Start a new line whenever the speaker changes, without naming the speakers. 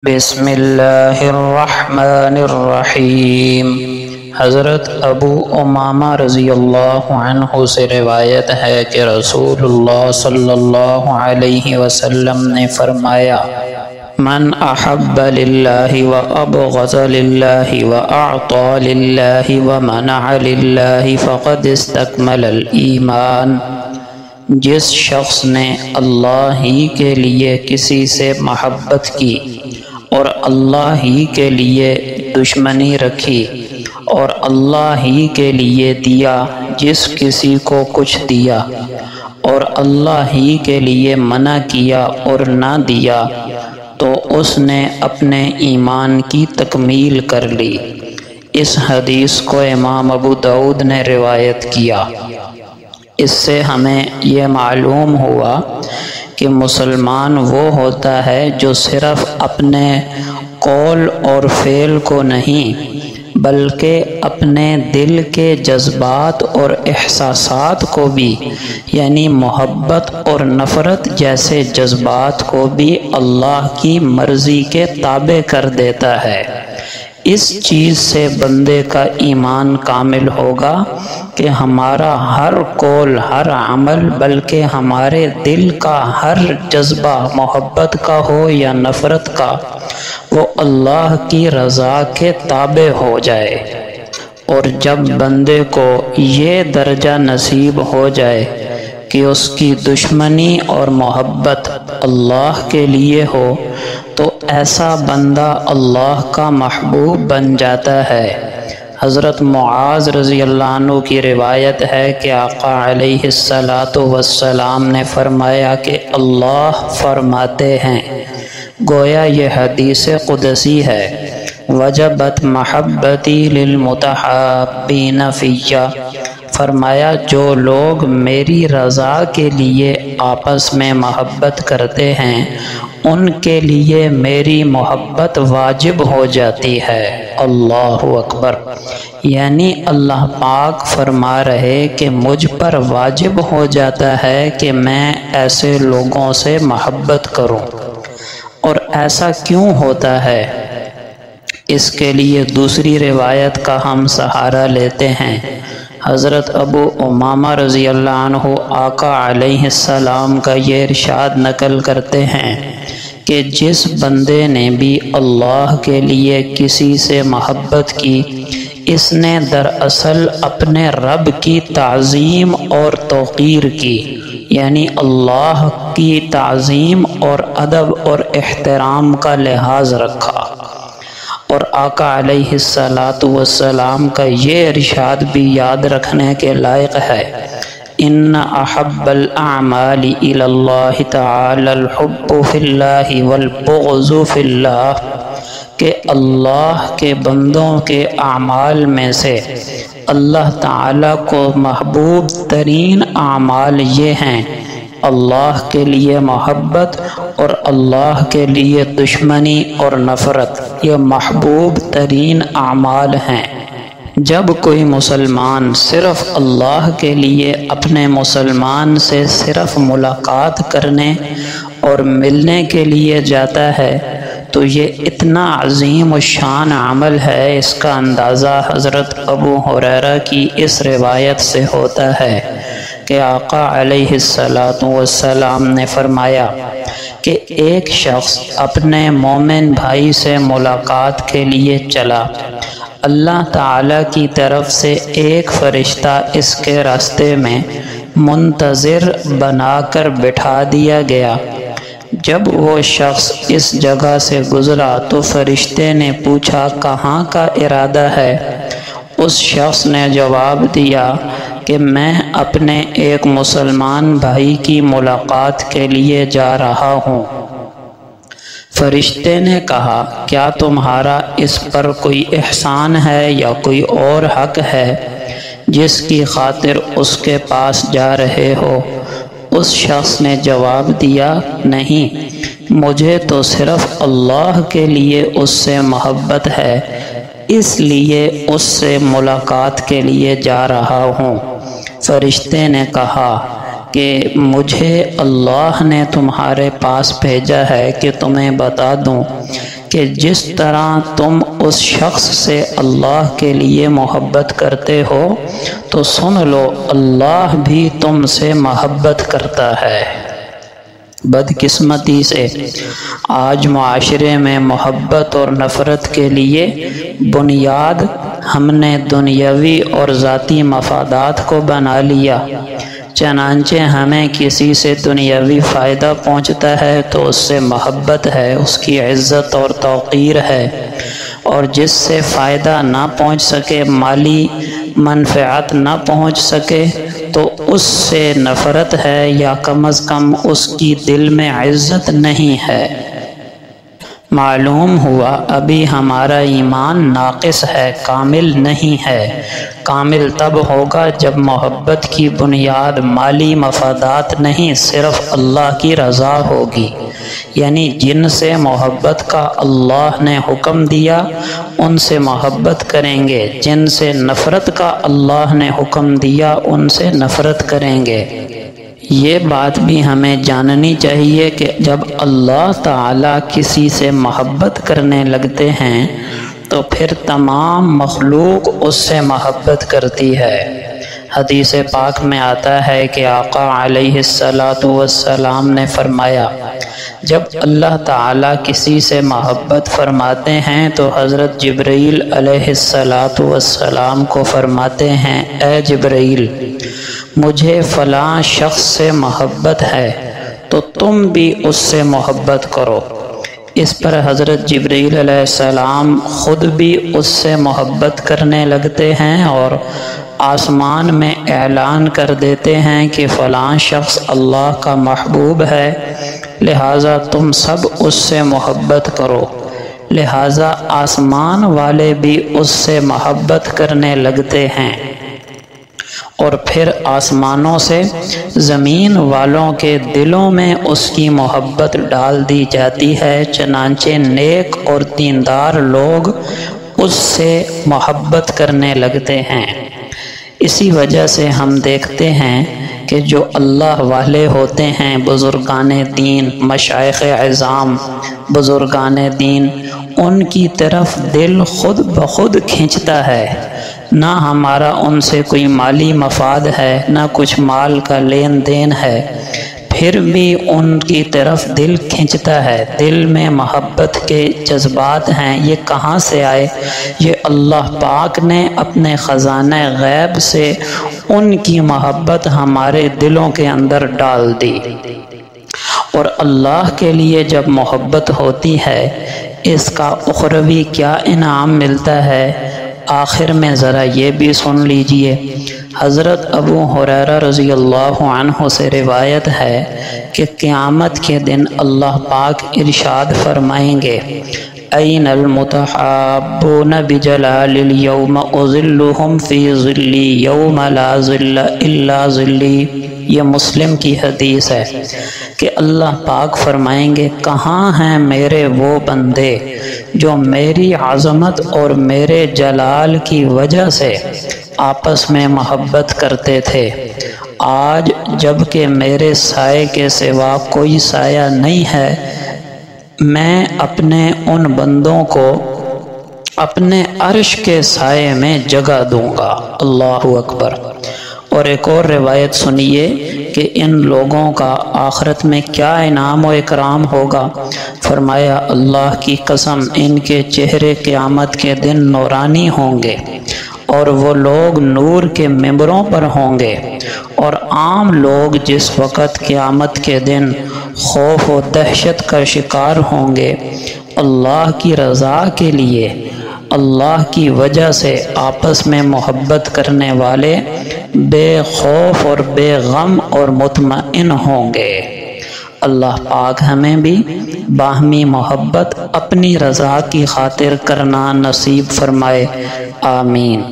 بسم اللہ الرحمن الرحیم۔ حضرت ابو امامہ رضی اللہ عنہ سے روایت ہے کہ رسول اللہ صلی اللہ علیہ وسلم نے فرمایا: من احب للہ و ابغض للہ و اعطى للہ و منع للہ فقد استکمل الایمان۔ جس شخص نے اللہ ہی کے لیے کسی سے محبت کی اور اللہ ہی کے لیے دشمنی رکھی اور اللہ ہی کے لیے دیا، جس کسی کو کچھ دیا اور اللہ ہی کے لیے منع کیا اور نہ دیا، تو اس نے اپنے ایمان کی تکمیل کر لی۔ اس حدیث کو امام ابو داؤد نے روایت کیا۔ اس سے ہمیں یہ معلوم ہوا کہ مسلمان وہ ہوتا ہے جو صرف اپنے قول اور فعل کو نہیں بلکہ اپنے دل کے جذبات اور احساسات کو بھی، یعنی محبت اور نفرت جیسے جذبات کو بھی اللہ کی مرضی کے تابع کر دیتا ہے۔ اس چیز سے بندے کا ایمان کامل ہوگا کہ ہمارا ہر قول، ہر عمل، بلکہ ہمارے دل کا ہر جذبہ محبت کا ہو یا نفرت کا، وہ اللہ کی رضا کے تابع ہو جائے۔ اور جب بندے کو یہ درجہ نصیب ہو جائے کہ اس کی دشمنی اور محبت اللہ کے لیے ہو، تو ایسا بندہ اللہ کا محبوب بن جاتا ہے۔ حضرت معاذ رضی اللہ عنہ کی روایت ہے کہ آقا علیہ السلام نے فرمایا کہ اللہ فرماتے ہیں، گویا یہ حدیث قدسی ہے: وجبت محبتی للمتحابین فیّ، فرمایا جو لوگ میری رضا کے لیے آپس میں محبت کرتے ہیں ان کے لیے میری محبت واجب ہو جاتی ہے۔ اللہ اکبر! یعنی اللہ پاک فرما رہے کہ مجھ پر واجب ہو جاتا ہے کہ میں ایسے لوگوں سے محبت کروں۔ اور ایسا کیوں ہوتا ہے؟ اس کے لیے دوسری روایت کا ہم سہارا لیتے ہیں۔ حضرت ابو امامہ رضی اللہ عنہ آقا علیہ السلام کا یہ ارشاد نقل کرتے ہیں کہ جس بندے نے بھی اللہ کے لیے کسی سے محبت کی، اس نے دراصل اپنے رب کی تعظیم اور توقیر کی، یعنی اللہ کی تعظیم اور ادب اور احترام کا لحاظ رکھا۔ اور آقا علیہ السلام کا یہ ارشاد بھی یاد رکھنے کے لائق ہے: ان احب الاعمال الی اللہ تعالی الحب فی اللہ والبغض فی اللہ، کہ اللہ کے بندوں کے اعمال میں سے اللہ تعالی کو محبوب ترین اعمال یہ ہیں: اللہ کے لیے محبت اور اللہ کے لیے دشمنی اور نفرت، یہ محبوب ترین اعمال ہیں۔ جب کوئی مسلمان صرف اللہ کے لیے اپنے مسلمان سے صرف ملاقات کرنے اور ملنے کے لیے جاتا ہے تو یہ اتنا عظیم الشان عمل ہے، اس کا اندازہ حضرت ابو ہریرہ کی اس روایت سے ہوتا ہے کہ آقا علیہ السلام نے فرمایا کہ ایک شخص اپنے مومن بھائی سے ملاقات کے لیے چلا، اللہ تعالیٰ کی طرف سے ایک فرشتہ اس کے راستے میں منتظر بنا کر بٹھا دیا گیا۔ جب وہ شخص اس جگہ سے گزرا تو فرشتے نے پوچھا کہاں کا ارادہ ہے؟ اس شخص نے جواب دیا کہ میں اپنے ایک مسلمان بھائی کی ملاقات کے لیے جا رہا ہوں۔ فرشتے نے کہا، کیا تمہارا اس پر کوئی احسان ہے یا کوئی اور حق ہے جس کی خاطر اس کے پاس جا رہے ہو؟ اس شخص نے جواب دیا، نہیں، مجھے تو صرف اللہ کے لیے اس سے محبت ہے، اس لیے اس سے ملاقات کے لیے جا رہا ہوں۔ فرشتے نے کہا کہ مجھے اللہ نے تمہارے پاس بھیجا ہے کہ تمہیں بتا دوں کہ جس طرح تم اس شخص سے اللہ کے لیے محبت کرتے ہو تو سن لو اللہ بھی تم سے محبت کرتا ہے۔ بدقسمتی سے آج معاشرے میں محبت اور نفرت کے لیے بنیاد ہم نے دنیاوی اور ذاتی مفادات کو بنا لیا۔ چنانچہ ہمیں کسی سے دنیاوی فائدہ پہنچتا ہے تو اس سے محبت ہے، اس کی عزت اور توقیر ہے، اور جس سے فائدہ نہ پہنچ سکے، مالی منفعت نہ پہنچ سکے تو اس سے نفرت ہے، یا کم از کم اس کی دل میں عزت نہیں ہے۔ معلوم ہوا ابھی ہمارا ایمان ناقص ہے، کامل نہیں ہے۔ کامل تب ہوگا جب محبت کی بنیاد مالی مفادات نہیں، صرف اللہ کی رضا ہوگی، یعنی جن سے محبت کا اللہ نے حکم دیا ان سے محبت کریں گے، جن سے نفرت کا اللہ نے حکم دیا ان سے نفرت کریں گے۔ یہ بات بھی ہمیں جاننی چاہیے کہ جب اللہ تعالیٰ کسی سے محبت کرنے لگتے ہیں تو پھر تمام مخلوق اس سے محبت کرتی ہے۔ حدیث پاک میں آتا ہے کہ آقا علیہ السلام نے فرمایا، جب اللہ تعالیٰ کسی سے محبت فرماتے ہیں تو حضرت جبرائیل علیہ السلام کو فرماتے ہیں، اے جبرائیل، مجھے فلاں شخص سے محبت ہے تو تم بھی اس سے محبت کرو۔ اس پر حضرت جبرائیل علیہ السلام خود بھی اس سے محبت کرنے لگتے ہیں اور آسمان میں اعلان کر دیتے ہیں کہ فلاں شخص اللہ کا محبوب ہے، لہٰذا تم سب اس سے محبت کرو۔ لہٰذا آسمان والے بھی اس سے محبت کرنے لگتے ہیں، اور پھر آسمانوں سے زمین والوں کے دلوں میں اس کی محبت ڈال دی جاتی ہے، چنانچہ نیک اور دیندار لوگ اس سے محبت کرنے لگتے ہیں۔ اسی وجہ سے ہم دیکھتے ہیں کہ جو اللہ والے ہوتے ہیں، بزرگان دین، مشائخ اعظام، بزرگان دین، ان کی طرف دل خود بخود کھنچتا ہے۔ نہ ہمارا ان سے کوئی مالی مفاد ہے، نہ کچھ مال کا لین دین ہے، پھر بھی ان کی طرف دل کھنچتا ہے، دل میں محبت کے جذبات ہیں۔ یہ کہاں سے آئے؟ یہ اللہ پاک نے اپنے خزانہ غیب سے ان کی محبت ہمارے دلوں کے اندر ڈال دی۔ اور اللہ کے لیے جب محبت ہوتی ہے، اس کا اخروی کیا انعام ملتا ہے؟ آخر میں ذرا یہ بھی سن لیجئے۔ حضرت ابو ہریرہ رضی اللہ عنہ سے روایت ہے کہ قیامت کے دن اللہ پاک ارشاد فرمائیں گے، این المتحابون بجلال اليوم اظلهم فی ظلی یوم لا ظل الا ظلی۔ یہ مسلم کی حدیث ہے کہ اللہ پاک فرمائیں گے، کہاں ہیں میرے وہ بندے جو میری عظمت اور میرے جلال کی وجہ سے آپس میں محبت کرتے تھے؟ آج جب کہ میرے سائے کے سوا کوئی سایہ نہیں ہے، میں اپنے ان بندوں کو اپنے عرش کے سائے میں جگہ دوں گا۔ اللہ اکبر۔ اور ایک اور روایت سنیے کہ ان لوگوں کا آخرت میں کیا انعام و اکرام ہوگا۔ فرمایا، اللہ کی قسم، ان کے چہرے قیامت کے دن نورانی ہوں گے، اور وہ لوگ نور کے ممبروں پر ہوں گے، اور عام لوگ جس وقت قیامت کے دن خوف و دہشت کا شکار ہوں گے، اللہ کی رضا کے لیے، اللہ کی وجہ سے آپس میں محبت کرنے والے بے خوف اور بے غم اور مطمئن ہوں گے۔ اللہ پاک ہمیں بھی باہمی محبت اپنی رضا کی خاطر کرنا نصیب فرمائے، آمین۔